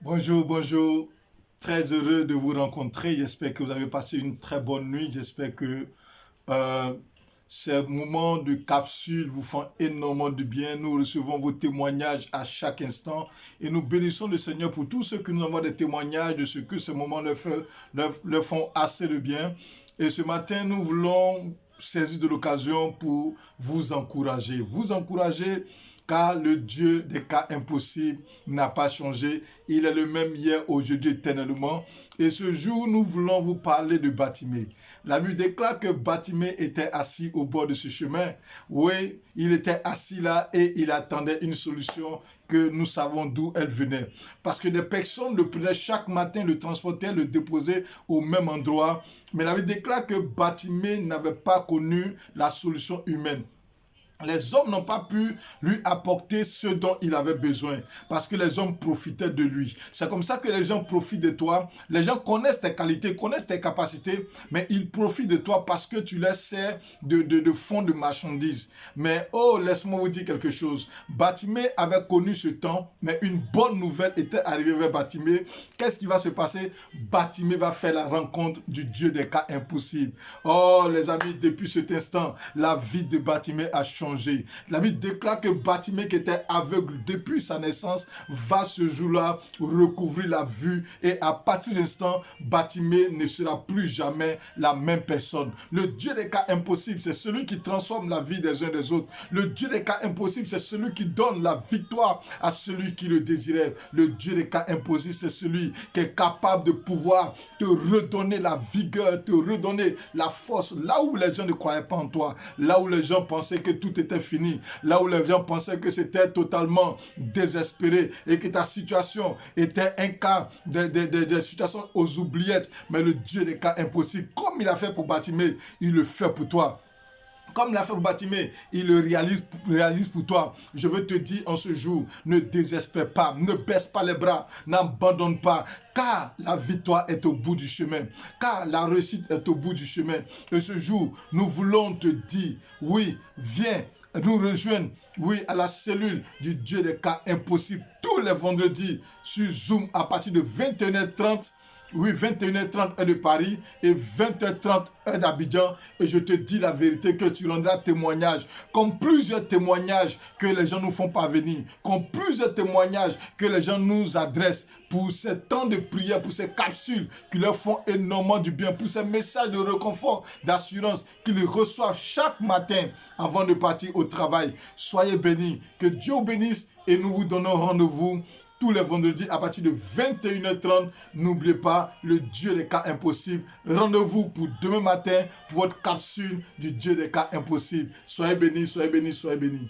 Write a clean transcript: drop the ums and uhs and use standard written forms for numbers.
Bonjour, bonjour. Très heureux de vous rencontrer. J'espère que vous avez passé une très bonne nuit. J'espère que euh, ces moments de capsule vous font énormément de bien. Nous recevons vos témoignages à chaque instant et nous bénissons le Seigneur pour tous ceux qui nous envoient des témoignages de ce que ces moments leur font assez de bien. Et ce matin, nous voulons saisir de l'occasion pour vous encourager. Vous encourager car le Dieu des cas impossibles n'a pas changé. Il est le même hier, aujourd'hui, éternellement. Et ce jour, nous voulons vous parler de Bartimée. La Bible déclare que Bartimée était assis au bord de ce chemin. Oui, il était assis là et il attendait une solution que nous savons d'où elle venait. Parce que des personnes le prenaient chaque matin, le transportaient, le déposaient au même endroit. Mais la Bible déclare que Bartimée n'avait pas connu la solution humaine. Les hommes n'ont pas pu lui apporter ce dont il avait besoin parce que les hommes profitaient de lui. C'est comme ça que les gens profitent de toi. Les gens connaissent tes qualités, connaissent tes capacités, mais ils profitent de toi parce que tu leur sers de fonds de marchandises. Mais oh, laisse-moi vous dire quelque chose. Bartimée avait connu ce temps, mais une bonne nouvelle était arrivée vers Bartimée. Qu'est-ce qui va se passer? Bartimée va faire la rencontre du Dieu des cas impossibles. Oh, les amis, depuis cet instant, la vie de Bartimée a changé. La Bible déclare que Bartimée, qui était aveugle depuis sa naissance, va ce jour-là recouvrir la vue et à partir de l'instant, Bartimée ne sera plus jamais la même personne. Le Dieu des cas impossibles, c'est celui qui transforme la vie des uns des autres. Le Dieu des cas impossibles, c'est celui qui donne la victoire à celui qui le désirait. Le Dieu des cas impossibles, c'est celui qui est capable de pouvoir te redonner la vigueur, te redonner la force là où les gens ne croyaient pas en toi, là où les gens pensaient que tout était fini, là où les gens pensaient que c'était totalement désespéré et que ta situation était un cas de situations aux oubliettes. Mais le Dieu des cas impossibles, comme il a fait pour Bartimée, il le fait pour toi. Comme l'a fait pour Bartimée, il le réalise pour toi. Je veux te dire en ce jour, ne désespère pas, ne baisse pas les bras, n'abandonne pas, car la victoire est au bout du chemin, car la réussite est au bout du chemin. Et ce jour, nous voulons te dire, oui, viens nous rejoindre, oui, à la cellule du Dieu des cas impossibles, tous les vendredis sur Zoom à partir de 21h30. Oui, 21h30 heure de Paris et 20h30 heure d'Abidjan. Et je te dis la vérité que tu rendras témoignage. Comme plusieurs témoignages que les gens nous font parvenir. Comme plusieurs témoignages que les gens nous adressent. Pour ces temps de prière, pour ces capsules qui leur font énormément du bien. Pour ces messages de réconfort, d'assurance qu'ils reçoivent chaque matin avant de partir au travail. Soyez bénis. Que Dieu vous bénisse et nous vous donnons rendez-vous tous les vendredis à partir de 21h30. N'oubliez pas le Dieu des cas impossibles. Rendez-vous pour demain matin pour votre capsule du Dieu des cas impossibles. Soyez bénis, soyez bénis, soyez bénis.